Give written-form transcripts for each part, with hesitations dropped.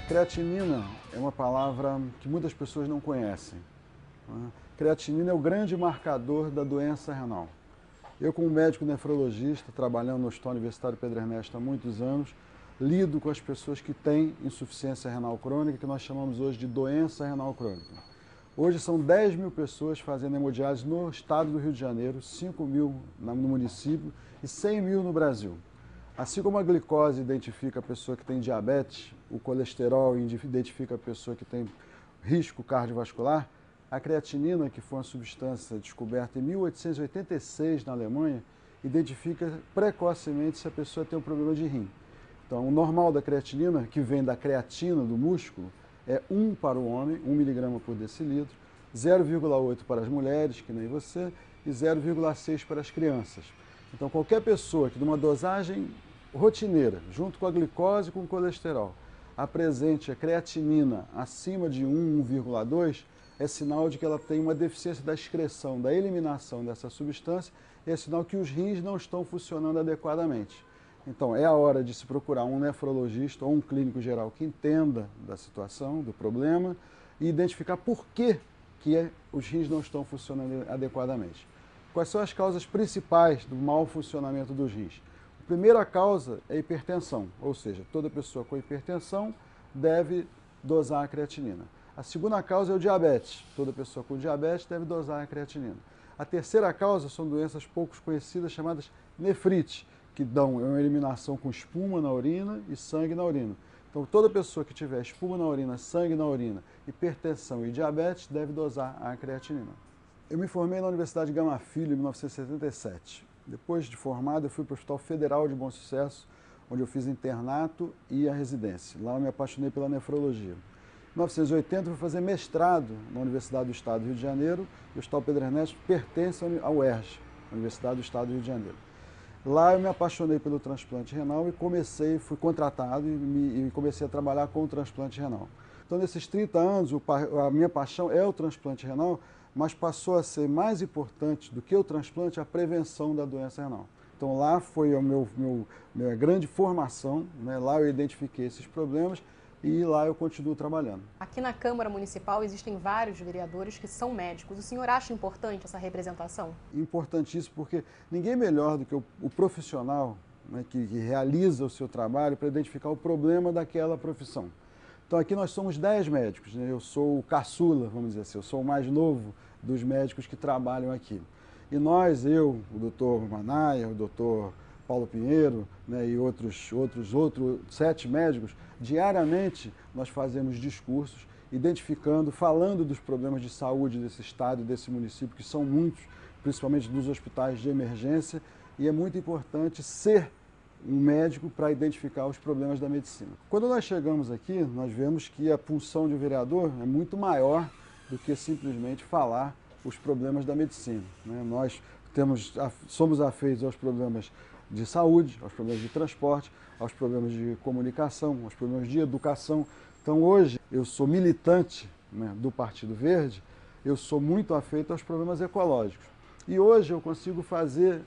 Creatinina é uma palavra que muitas pessoas não conhecem. Creatinina é o grande marcador da doença renal. Eu, como médico nefrologista, trabalhando no Hospital Universitário Pedro Ernesto há muitos anos, lido com as pessoas que têm insuficiência renal crônica, que nós chamamos hoje de doença renal crônica. Hoje são 10 mil pessoas fazendo hemodiálise no estado do Rio de Janeiro, 5 mil no município e 100 mil no Brasil. Assim como a glicose identifica a pessoa que tem diabetes, o colesterol identifica a pessoa que tem risco cardiovascular, a creatinina, que foi uma substância descoberta em 1886 na Alemanha, identifica precocemente se a pessoa tem um problema de rim. Então, o normal da creatinina, que vem da creatina do músculo, é 1 para o homem, 1 miligrama por decilitro, 0,8 para as mulheres, que nem você, e 0,6 para as crianças. Então, qualquer pessoa que, numa dosagem rotineira, junto com a glicose e com o colesterol, apresente a creatinina acima de 1, 1,2, é sinal de que ela tem uma deficiência da excreção, da eliminação dessa substância, é sinal que os rins não estão funcionando adequadamente. Então, é a hora de se procurar um nefrologista ou um clínico geral que entenda da situação, do problema, e identificar por que os rins não estão funcionando adequadamente. Quais são as causas principais do mau funcionamento dos rins? A primeira causa é a hipertensão, ou seja, toda pessoa com hipertensão deve dosar a creatinina. A segunda causa é o diabetes, toda pessoa com diabetes deve dosar a creatinina. A terceira causa são doenças pouco conhecidas chamadas nefrite, que dão uma eliminação com espuma na urina e sangue na urina. Então, toda pessoa que tiver espuma na urina, sangue na urina, hipertensão e diabetes deve dosar a creatinina. Eu me formei na Universidade Gama Filho em 1977. Depois de formado, eu fui para o Hospital Federal de Bom Sucesso, onde eu fiz internato e a residência. Lá eu me apaixonei pela nefrologia. Em 1980, eu fui fazer mestrado na Universidade do Estado do Rio de Janeiro, e o Hospital Pedro Ernesto pertence à UERJ, Universidade do Estado do Rio de Janeiro. Lá eu me apaixonei pelo transplante renal e fui contratado e comecei a trabalhar com o transplante renal. Então, nesses 30 anos, a minha paixão é o transplante renal, mas passou a ser mais importante do que o transplante a prevenção da doença renal. Então, lá foi a minha grande formação, né? Lá eu identifiquei esses problemas e lá eu continuo trabalhando. Aqui na Câmara Municipal existem vários vereadores que são médicos. O senhor acha importante essa representação? Importantíssimo, porque ninguém melhor do que o profissional, né, que realiza o seu trabalho para identificar o problema daquela profissão. Então aqui nós somos 10 médicos, né? Eu sou o caçula, vamos dizer assim, eu sou o mais novo dos médicos que trabalham aqui. E nós, eu, o doutor Manaia, o doutor Paulo Pinheiro, né, e outros 7 médicos, diariamente nós fazemos discursos identificando, falando dos problemas de saúde desse estado e desse município, que são muitos, principalmente dos hospitais de emergência, e é muito importante ser um médico para identificar os problemas da medicina. Quando nós chegamos aqui, nós vemos que a função de vereador é muito maior do que simplesmente falar os problemas da medicina, né? Nós somos afeitos aos problemas de saúde, aos problemas de transporte, aos problemas de comunicação, aos problemas de educação. Então hoje eu sou militante, né, do Partido Verde, eu sou muito afeito aos problemas ecológicos. E hoje eu consigo fazer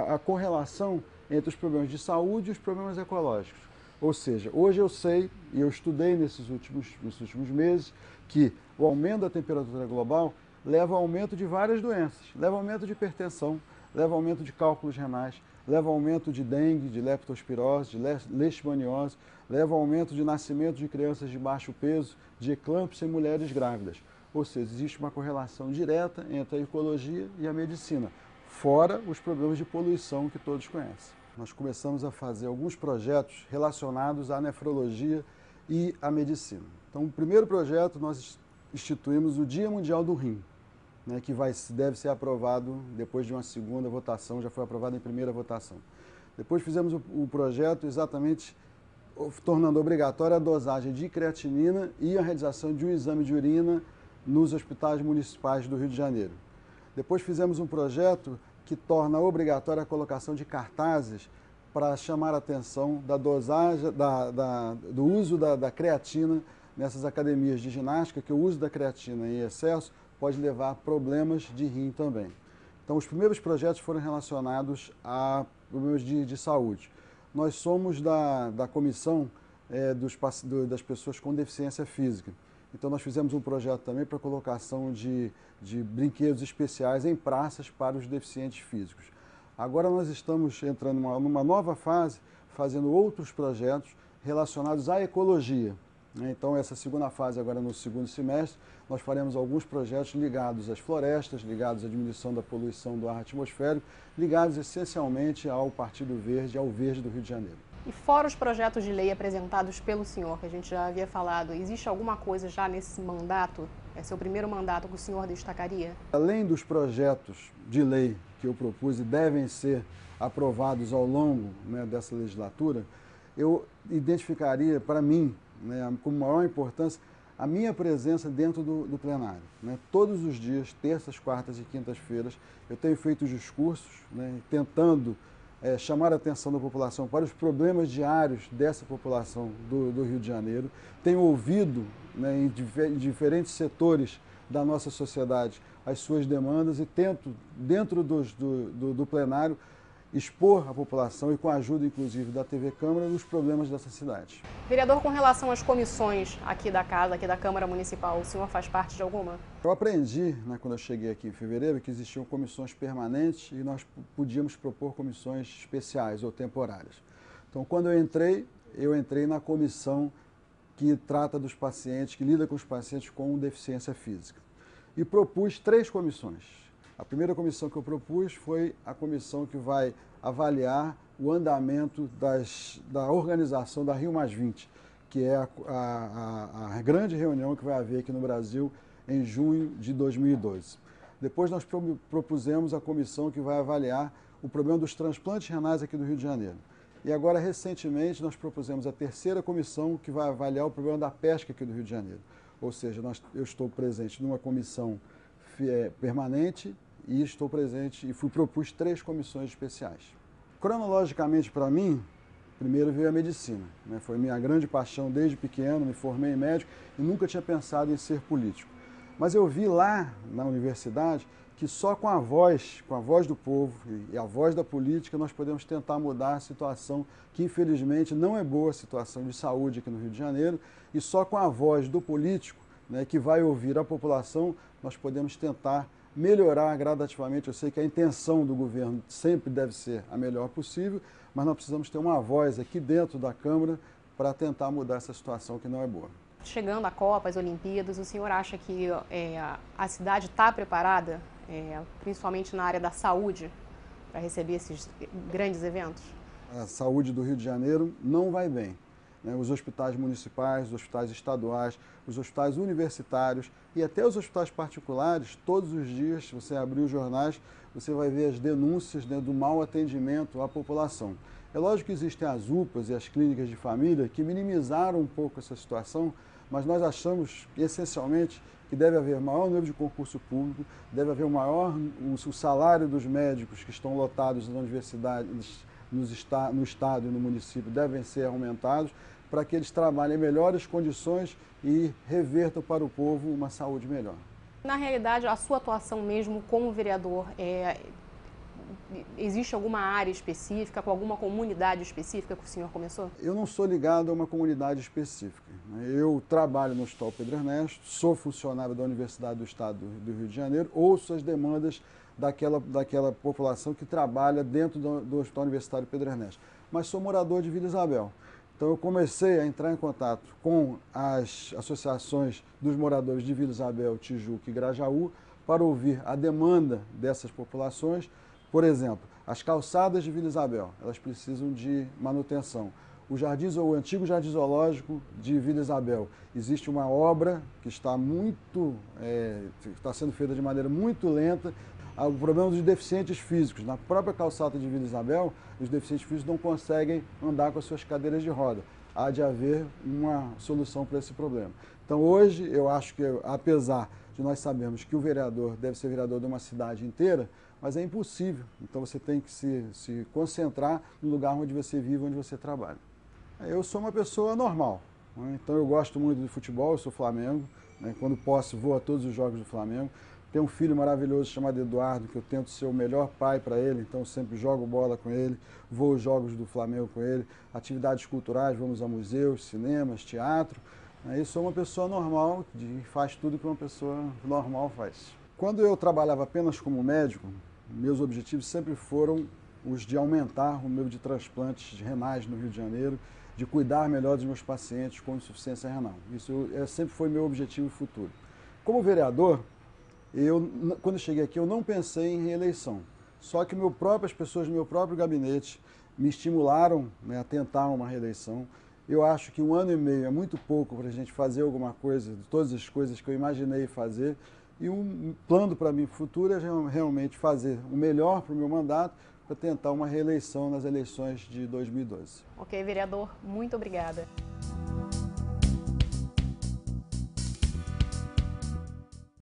a correlação entre os problemas de saúde e os problemas ecológicos. Ou seja, hoje eu sei, e eu estudei nesses últimos meses, que o aumento da temperatura global leva ao aumento de várias doenças, leva ao aumento de hipertensão, leva ao aumento de cálculos renais, leva ao aumento de dengue, de leptospirose, de leishmaniose, leva ao aumento de nascimento de crianças de baixo peso, de eclâmpsia em mulheres grávidas. Ou seja, existe uma correlação direta entre a ecologia e a medicina, fora os problemas de poluição que todos conhecem. Nós começamos a fazer alguns projetos relacionados à nefrologia e à medicina. Então, o primeiro projeto, nós instituímos o Dia Mundial do Rim, né, que deve ser aprovado depois de uma segunda votação, já foi aprovado em primeira votação. Depois fizemos o projeto exatamente tornando obrigatória a dosagem de creatinina e a realização de um exame de urina nos hospitais municipais do Rio de Janeiro. Depois fizemos um projeto que torna obrigatória a colocação de cartazes para chamar a atenção da dosagem, do uso da creatina nessas academias de ginástica, que o uso da creatina em excesso pode levar a problemas de rim também. Então, os primeiros projetos foram relacionados a problemas de saúde. Nós somos da comissão das pessoas com deficiência física. Então nós fizemos um projeto também para colocação de brinquedos especiais em praças para os deficientes físicos. Agora nós estamos entrando numa nova fase, fazendo outros projetos relacionados à ecologia. Então essa segunda fase, agora no segundo semestre, nós faremos alguns projetos ligados às florestas, ligados à diminuição da poluição do ar atmosférico, ligados essencialmente ao Partido Verde, ao Verde do Rio de Janeiro. E fora os projetos de lei apresentados pelo senhor, que a gente já havia falado, existe alguma coisa já nesse mandato, é seu primeiro mandato, que o senhor destacaria? Além dos projetos de lei que eu propus e devem ser aprovados ao longo, né, dessa legislatura, eu identificaria para mim, né, como maior importância, a minha presença dentro do plenário. Né? Todos os dias, terças, quartas e quintas-feiras, eu tenho feito discursos, né, tentando chamar a atenção da população para os problemas diários dessa população do Rio de Janeiro. Tenho ouvido, né, em diferentes setores da nossa sociedade as suas demandas e tento, dentro do plenário, expor à população e com a ajuda, inclusive, da TV Câmara, os problemas dessa cidade. Vereador, com relação às comissões aqui da Casa, aqui da Câmara Municipal, o senhor faz parte de alguma? Eu aprendi, né, quando eu cheguei aqui em fevereiro, que existiam comissões permanentes e nós podíamos propor comissões especiais ou temporárias. Então, quando eu entrei na comissão que trata dos pacientes, que lida com os pacientes com deficiência física. E propus 3 comissões. A primeira comissão que eu propus foi a comissão que vai avaliar o andamento da organização da Rio+20, que é a grande reunião que vai haver aqui no Brasil em junho de 2012. Depois nós propusemos a comissão que vai avaliar o problema dos transplantes renais aqui do Rio de Janeiro. E agora, recentemente, nós propusemos a terceira comissão que vai avaliar o problema da pesca aqui do Rio de Janeiro. Ou seja, eu estou presente numa comissão permanente e estou presente e propus 3 comissões especiais. Cronologicamente, para mim, primeiro veio a medicina, né? Foi minha grande paixão desde pequeno, me formei em médico e nunca tinha pensado em ser político. Mas eu vi lá na universidade que só com a voz do povo e a voz da política, nós podemos tentar mudar a situação que, infelizmente, não é boa a situação de saúde aqui no Rio de Janeiro, e só com a voz do político, né, que vai ouvir a população, nós podemos tentar melhorar gradativamente. Eu sei que a intenção do governo sempre deve ser a melhor possível, mas nós precisamos ter uma voz aqui dentro da Câmara para tentar mudar essa situação que não é boa. Chegando a Copa, as Olimpíadas, o senhor acha que a cidade está preparada, principalmente na área da saúde, para receber esses grandes eventos? A saúde do Rio de Janeiro não vai bem. Os hospitais municipais, os hospitais estaduais, os hospitais universitários e até os hospitais particulares, todos os dias, se você abrir os jornais, você vai ver as denúncias, né, do mau atendimento à população. É lógico que existem as UPAs e as clínicas de família que minimizaram um pouco essa situação, mas nós achamos, essencialmente, que deve haver maior número de concurso público, deve haver o salário dos médicos que estão lotados na universidade, no estado e no município, devem ser aumentados para que eles trabalhem em melhores condições e revertam para o povo uma saúde melhor. Na realidade, a sua atuação mesmo como vereador, existe alguma área específica, com alguma comunidade específica que o senhor começou? Eu não sou ligado a uma comunidade específica. Eu trabalho no Hospital Pedro Ernesto, sou funcionário da Universidade do Estado do Rio de Janeiro, ouço as demandas daquela população que trabalha dentro do Hospital Universitário Pedro Ernesto. Mas sou morador de Vila Isabel. Então eu comecei a entrar em contato com as associações dos moradores de Vila Isabel, Tijuca e Grajaú para ouvir a demanda dessas populações. Por exemplo, as calçadas de Vila Isabel, elas precisam de manutenção. O antigo Jardim Zoológico de Vila Isabel, existe uma obra que está sendo feita de maneira muito lenta. O problema dos deficientes físicos. Na própria calçada de Vila Isabel, os deficientes físicos não conseguem andar com as suas cadeiras de roda. Há de haver uma solução para esse problema. Então hoje, eu acho que, apesar de nós sabermos que o vereador deve ser vereador de uma cidade inteira, mas é impossível. Então você tem que se concentrar no lugar onde você vive, onde você trabalha. Eu sou uma pessoa normal, né? Então eu gosto muito de futebol, eu sou Flamengo, né? Quando posso vou a todos os jogos do Flamengo. Tenho um filho maravilhoso chamado Eduardo, que eu tento ser o melhor pai para ele, então sempre jogo bola com ele, vou aos jogos do Flamengo com ele, atividades culturais, vamos a museus, cinemas, teatro. Eu sou uma pessoa normal, que faz tudo que uma pessoa normal faz. Quando eu trabalhava apenas como médico, meus objetivos sempre foram os de aumentar o número de transplantes renais no Rio de Janeiro, de cuidar melhor dos meus pacientes com insuficiência renal. Isso sempre foi meu objetivo futuro. Como vereador, quando eu cheguei aqui, eu não pensei em reeleição. Só que as pessoas do meu próprio gabinete me estimularam, né, a tentar uma reeleição. Eu acho que 1 ano e meio é muito pouco para a gente fazer alguma coisa, de todas as coisas que eu imaginei fazer. E um plano para mim futuro é realmente fazer o melhor para o meu mandato, para tentar uma reeleição nas eleições de 2012. Ok, vereador, muito obrigada.